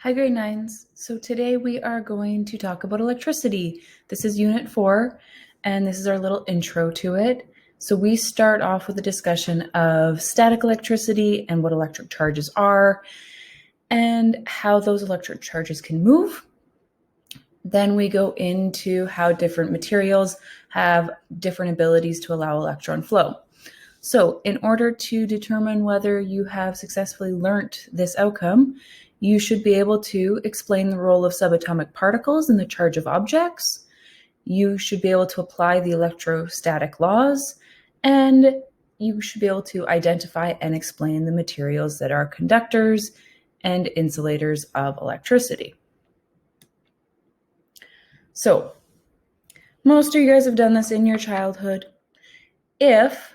Hi, grade nines. So today we are going to talk about electricity. This is unit 4, and this is our little intro to it. So we start off with a discussion of static electricity and what electric charges are and how those electric charges can move. Then we go into how different materials have different abilities to allow electron flow. So in order to determine whether you have successfully learnt this outcome, you should be able to explain the role of subatomic particles in the charge of objects. You should be able to apply the electrostatic laws, and you should be able to identify and explain the materials that are conductors and insulators of electricity. So most of you guys have done this in your childhood. If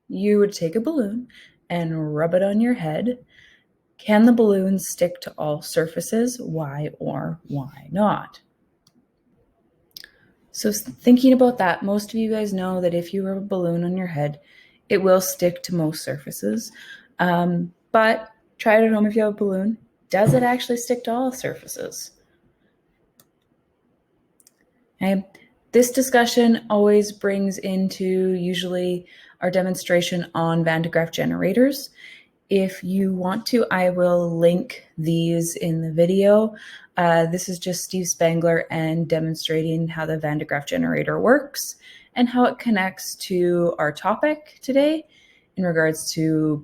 you would take a balloon and rub it on your head, can the balloon stick to all surfaces? Why or why not? So thinking about that, most of you guys know that if you rub a balloon on your head, it will stick to most surfaces. But try it at home if you have a balloon. Does it actually stick to all surfaces? Okay. This discussion always brings into usually our demonstration on Van de Graaff generators. If you want to, I will link these in the video. This is just Steve Spangler and demonstrating how the Van de Graaff generator works and how it connects to our topic today in regards to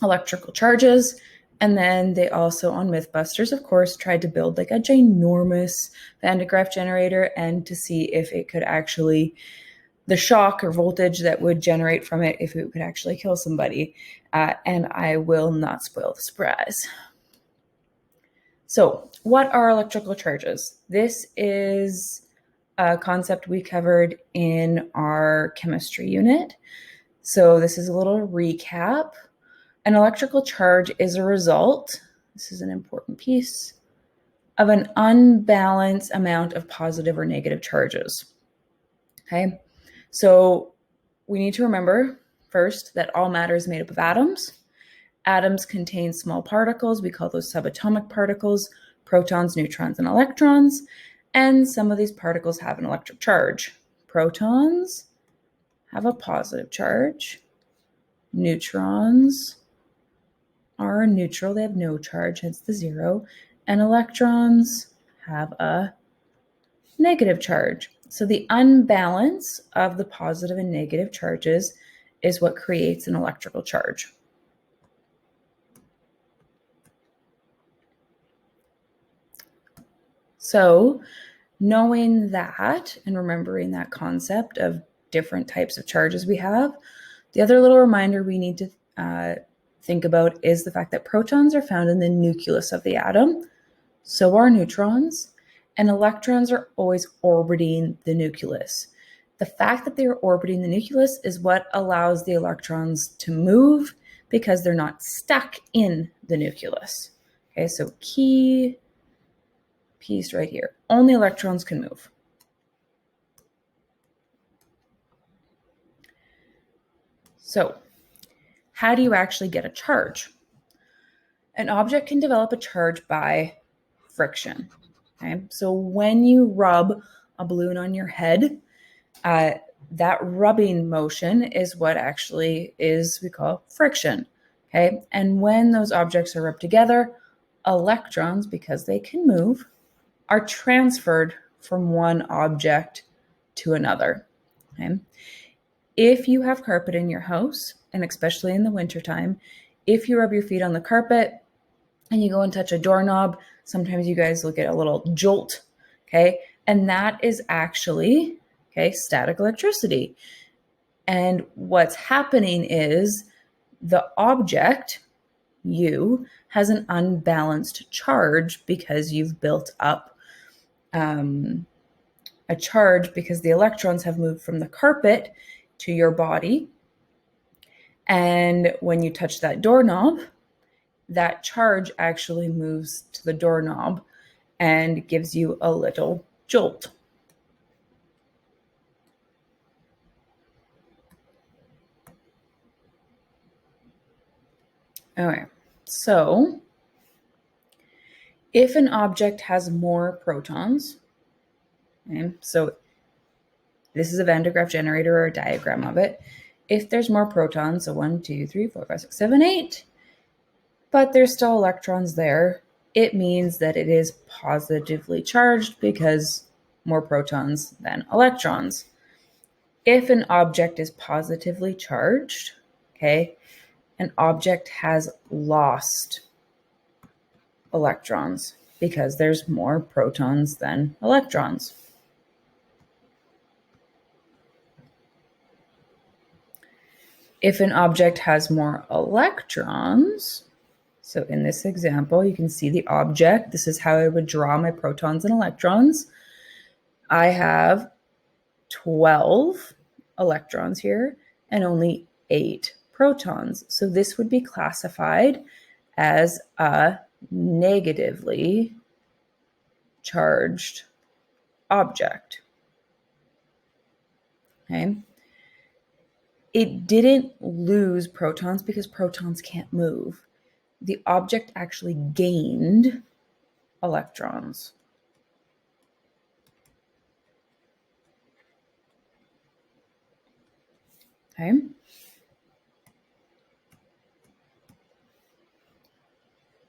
electrical charges. And then they also, on Mythbusters, of course, tried to build like a ginormous Van de Graaff generator and to see if it could actually, the shock or voltage that would generate from it, if it could actually kill somebody. And I will not spoil the surprise. So what are electrical charges? This is a concept we covered in our chemistry unit. So this is a little recap. An electrical charge is a result, this is an important piece, of an unbalanced amount of positive or negative charges. Okay, so we need to remember first that all matter is made up of atoms. Atoms contain small particles, we call those subatomic particles, protons, neutrons, and electrons, and some of these particles have an electric charge. Protons have a positive charge. Neutrons are neutral, they have no charge, hence the 0, and electrons have a negative charge. So the unbalance of the positive and negative charges is what creates an electrical charge. So knowing that and remembering that concept of different types of charges we have, the other little reminder we need to think about is the fact that protons are found in the nucleus of the atom, so are neutrons, and electrons are always orbiting the nucleus. The fact that they are orbiting the nucleus is what allows the electrons to move because they're not stuck in the nucleus. Okay, so key piece right here. Only electrons can move. So how do you actually get a charge? An object can develop a charge by friction. Okay, so when you rub a balloon on your head, that rubbing motion is what actually is, we call friction. Okay, and when those objects are rubbed together, electrons, because they can move, are transferred from one object to another. Okay? If you have carpet in your house, and especially in the wintertime, if you rub your feet on the carpet and you go and touch a doorknob, sometimes you guys will get a little jolt, okay? And that is actually, okay, static electricity. And what's happening is the object, you, has an unbalanced charge because you've built up a charge because the electrons have moved from the carpet to your body. And when you touch that doorknob, that charge actually moves to the doorknob and gives you a little jolt. Okay, so If an object has more protons, okay, so this is a Van de Graaff generator or a diagram of it. If there's more protons, so 1, 2, 3, 4, 5, 6, 7, 8, but there's still electrons there, it means that it is positively charged because more protons than electrons. If an object is positively charged, okay, an object has lost electrons because there's more protons than electrons. If an object has more electrons, so in this example, you can see the object. This is how I would draw my protons and electrons. I have 12 electrons here and only 8 protons. So this would be classified as a negatively charged object. Okay. It didn't lose protons because protons can't move. The object actually gained electrons. Okay.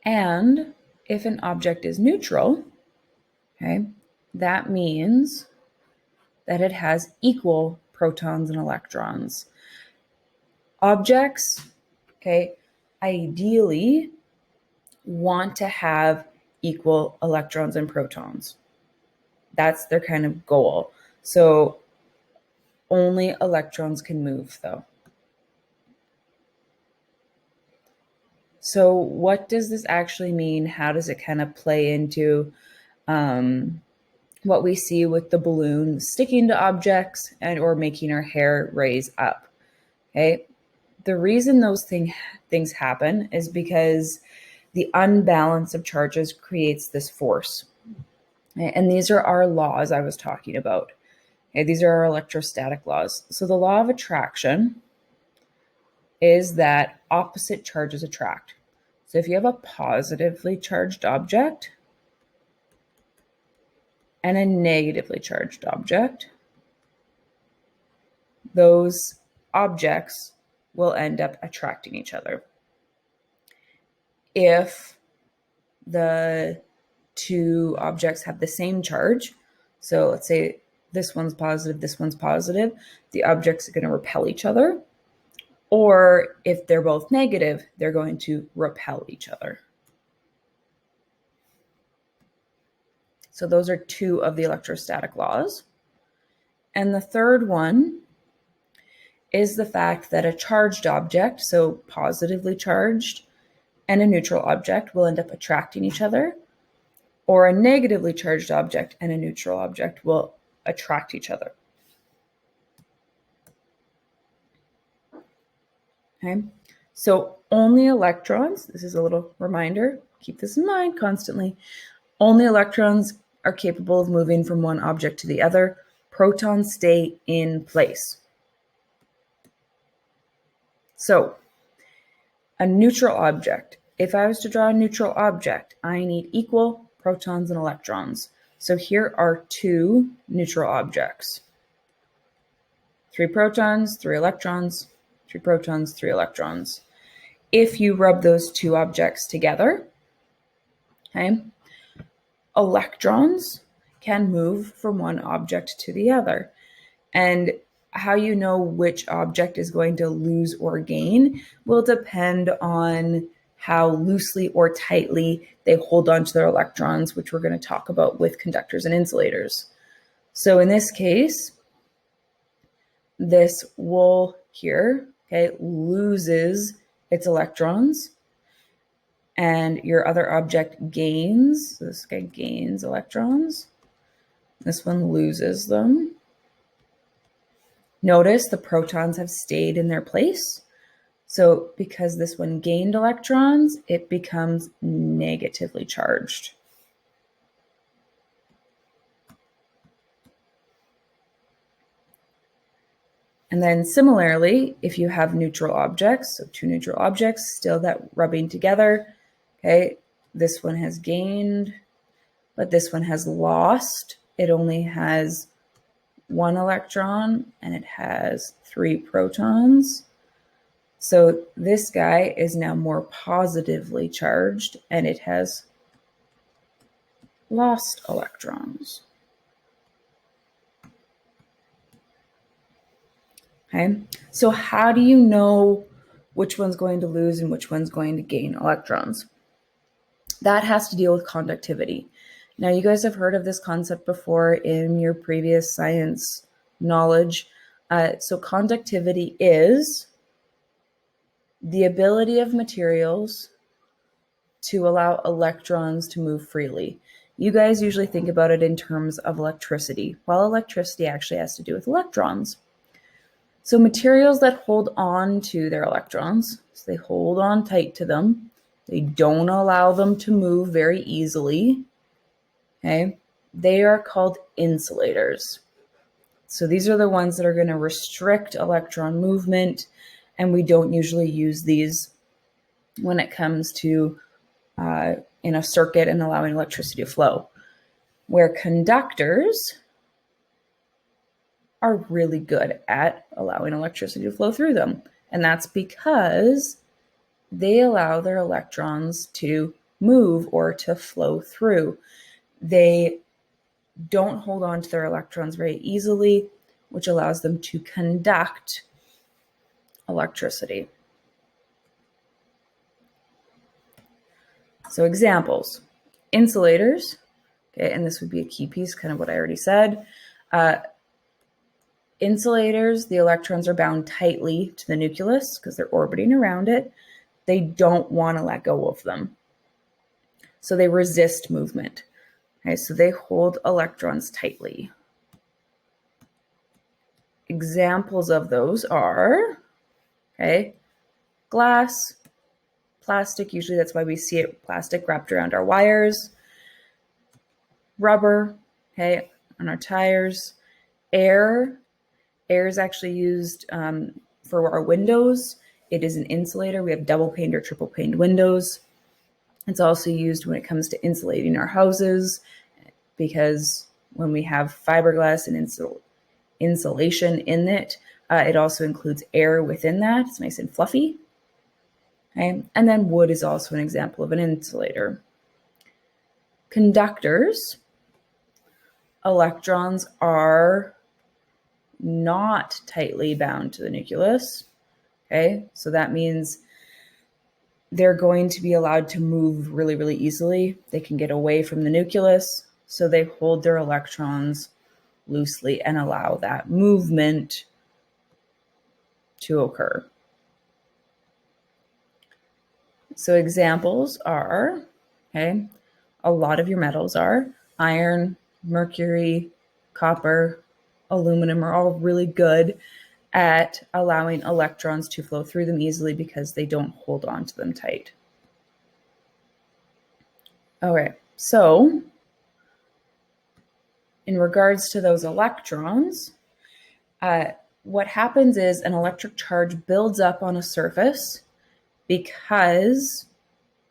And if an object is neutral, okay, that means that it has equal protons and electrons. Objects, okay, ideally want to have equal electrons and protons. That's their kind of goal. So only electrons can move, though. So what does this actually mean? How does it kind of play into what we see with the balloon sticking to objects and or making our hair raise up? Okay. The reason those things happen is because the unbalance of charges creates this force. Okay? And these are our laws I was talking about. Okay? These are our electrostatic laws. So the law of attraction is that opposite charges attract. So if you have a positively charged object and a negatively charged object, those objects will end up attracting each other. If the two objects have the same charge, so let's say this one's positive, the objects are going to repel each other. Or if they're both negative, they're going to repel each other. So those are two of the electrostatic laws. And the third one is the fact that a charged object, so positively charged, and a neutral object will end up attracting each other, or a negatively charged object and a neutral object will attract each other. Okay, so only electrons, this is a little reminder, keep this in mind constantly, only electrons are capable of moving from one object to the other. Protons stay in place. So, a neutral object. If I was to draw a neutral object, I need equal protons and electrons. So here are two neutral objects. 3 protons, 3 electrons, 3 protons, 3 electrons. If you rub those two objects together, okay, electrons can move from one object to the other. And how you know which object is going to lose or gain will depend on how loosely or tightly they hold onto their electrons, which we're going to talk about with conductors and insulators. So in this case, this wool here, okay, loses its electrons, and your other object gains. So this guy gains electrons. This one loses them. Notice the protons have stayed in their place. So because this one gained electrons, it becomes negatively charged. And then similarly, if you have neutral objects, so two neutral objects still that rubbing together, okay, This one has gained, but this one has lost. It only has 1 electron and it has 3 protons. So this guy is now more positively charged and it has lost electrons. Okay, so how do you know which one's going to lose and which one's going to gain electrons? That has to deal with conductivity. Now, you guys have heard of this concept before in your previous science knowledge. So conductivity is the ability of materials to allow electrons to move freely. You guys usually think about it in terms of electricity, while electricity actually has to do with electrons. So materials that hold on to their electrons, so they hold on tight to them, they don't allow them to move very easily, okay? They are called insulators. So these are the ones that are going to restrict electron movement, and we don't usually use these when it comes to in a circuit and allowing electricity to flow. Where conductors are really good at allowing electricity to flow through them. And that's because they allow their electrons to move or to flow through. They don't hold on to their electrons very easily, which allows them to conduct electricity. So examples, insulators, okay, and this would be a key piece, kind of what I already said. Insulators, the electrons are bound tightly to the nucleus because they're orbiting around it. They don't want to let go of them. So they resist movement. Okay, so they hold electrons tightly. Examples of those are, okay, glass, plastic, usually that's why we see it, plastic wrapped around our wires, rubber, okay, on our tires, air. Air is actually used for our windows. It is an insulator. We have double paned or triple paned windows. It's also used when it comes to insulating our houses, because when we have fiberglass and insulation in it, it also includes air within that. It's nice and fluffy. Okay? And then wood is also an example of an insulator. Conductors, electrons are not tightly bound to the nucleus. Okay, so that means they're going to be allowed to move really, really easily. They can get away from the nucleus, so they hold their electrons loosely and allow that movement to occur. So examples are, okay, a lot of your metals are iron, mercury, copper, aluminum are all really good at allowing electrons to flow through them easily because they don't hold on to them tight. Okay, so in regards to those electrons, what happens is an electric charge builds up on a surface because,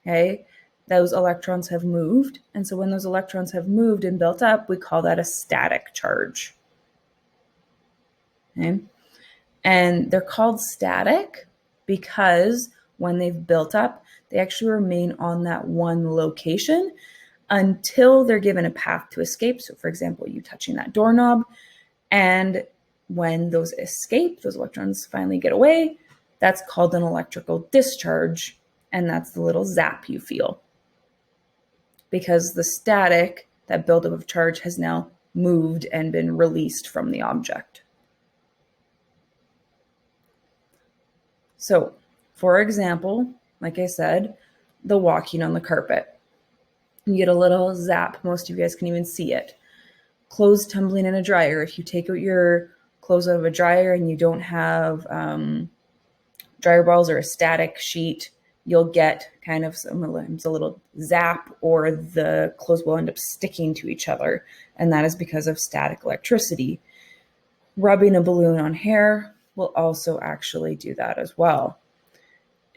okay, those electrons have moved. And so when those electrons have moved and built up, we call that a static charge. Okay? And they're called static because when they've built up, they actually remain on that one location until they're given a path to escape. So for example, you touching that doorknob, and when those escape, those electrons finally get away, that's called an electrical discharge, and that's the little zap you feel. Because the static, that buildup of charge, has now moved and been released from the object. So, for example, like I said, the walking on the carpet. You get a little zap. Most of you guys can even see it. Clothes tumbling in a dryer. If you take out your clothes out of a dryer and you don't have dryer balls or a static sheet, you'll get kind of sometimes a little zap, or the clothes will end up sticking to each other. And that is because of static electricity. Rubbing a balloon on hair will also actually do that as well.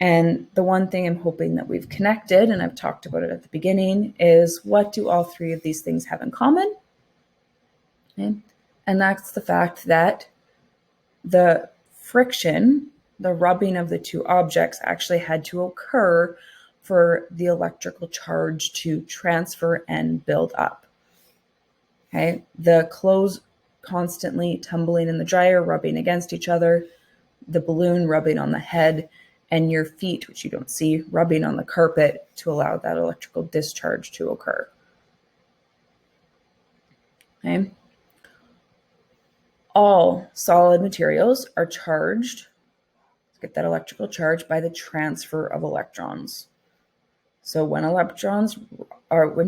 And the one thing I'm hoping that we've connected, and I've talked about it at the beginning, is what do all three of these things have in common? Okay. And that's the fact that the friction, the rubbing of the two objects, actually had to occur for the electrical charge to transfer and build up. Okay. The clothes constantly tumbling in the dryer, rubbing against each other, the balloon rubbing on the head, and your feet, which you don't see, rubbing on the carpet to allow that electrical discharge to occur. Okay. All solid materials are charged, get that electrical charge, by the transfer of electrons. So when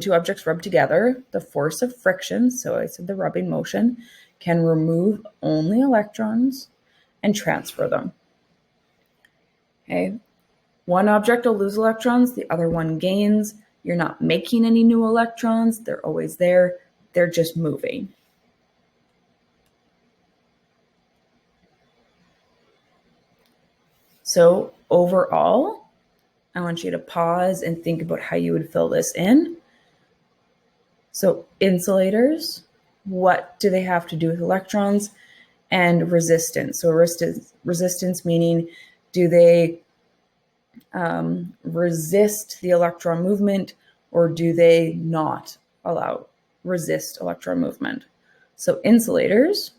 two objects rub together, the force of friction, so I said the rubbing motion, can remove only electrons and transfer them. Okay. One object will lose electrons, the other one gains. You're not making any new electrons. They're always there. They're just moving. So overall, I want you to pause and think about how you would fill this in. So insulators, what do they have to do with electrons? And resistance. So resistance meaning, do they resist the electron movement, or do they not resist electron movement? So insulators,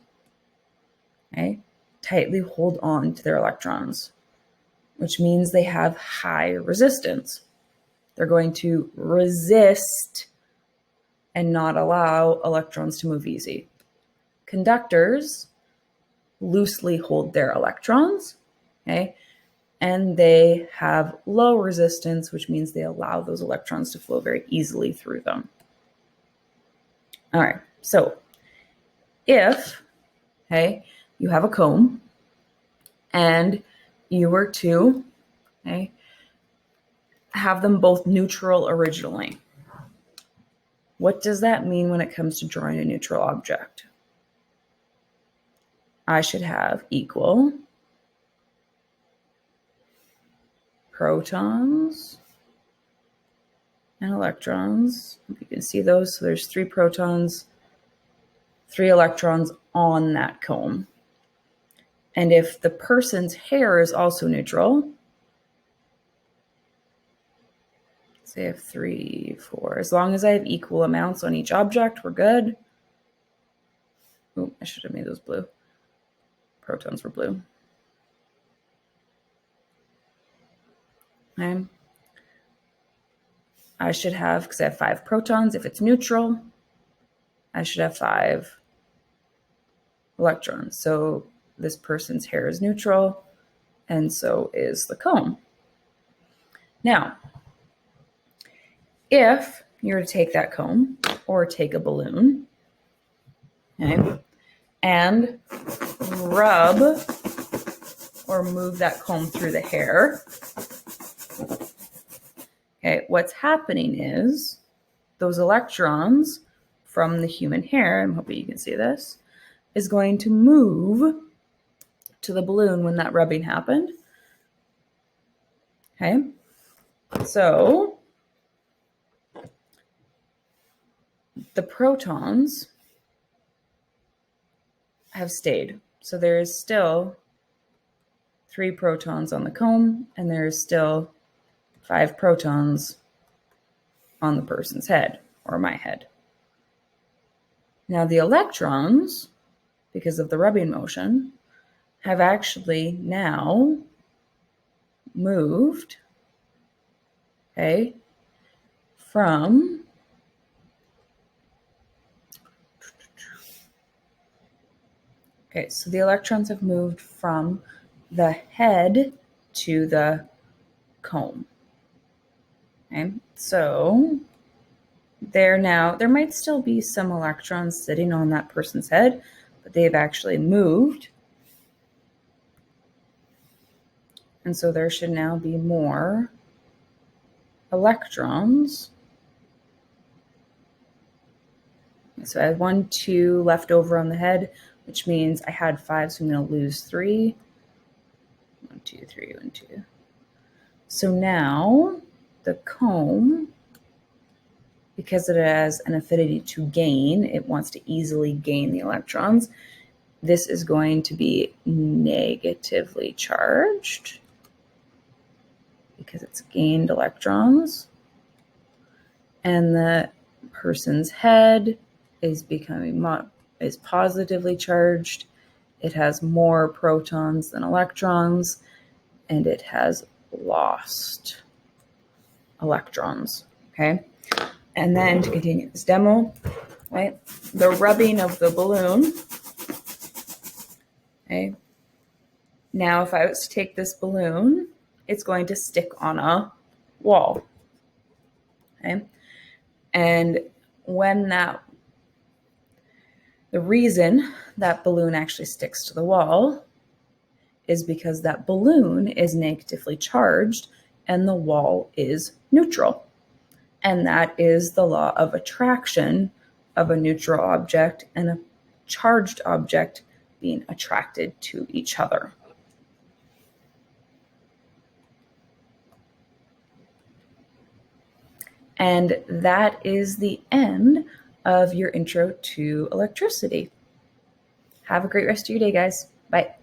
okay, tightly hold on to their electrons, which means they have high resistance. They're going to resist and not allow electrons to move easy. Conductors loosely hold their electrons, okay, and they have low resistance, which means they allow those electrons to flow very easily through them. All right, so if, okay, you have a comb and you were to, okay, have them both neutral originally, what does that mean when it comes to drawing a neutral object? I should have equal protons and electrons. You can see those. So there's 3 protons, 3 electrons on that comb. And if the person's hair is also neutral, say I have 3, 4, as long as I have equal amounts on each object, we're good. Oh, I should have made those blue. Protons were blue. Okay. I should have, because I have 5 protons, if it's neutral, I should have 5 electrons. So this person's hair is neutral, and so is the comb. Now, if you were to take that comb or take a balloon, okay, and rub or move that comb through the hair, okay, what's happening is those electrons from the human hair, I'm hoping you can see this, is going to move to the balloon when that rubbing happened. Okay, so the protons have stayed. So there is still 3 protons on the comb, and there is still 5 protons on the person's head, or my head. Now the electrons, because of the rubbing motion, have actually now moved, okay, from so the electrons have moved from the head to the comb. Okay, so there might still be some electrons sitting on that person's head, but they've actually moved. And so there should now be more electrons. So I had 1, 2 left over on the head, which means I had 5, so I'm going to lose 3. 1, 2, 3, 1, 2. So now the comb, because it has an affinity to gain, it wants to easily gain the electrons. This is going to be negatively charged because it's gained electrons. And the person's head is positively charged. It has more protons than electrons, and it has lost electrons. Okay. And then to continue this demo, right, the rubbing of the balloon. Okay. Now, if I was to take this balloon, it's going to stick on a wall. Okay. And the reason that balloon actually sticks to the wall is because that balloon is negatively charged and the wall is neutral. And that is the law of attraction of a neutral object and a charged object being attracted to each other. And that is the end of your intro to electricity. Have a great rest of your day, guys. Bye.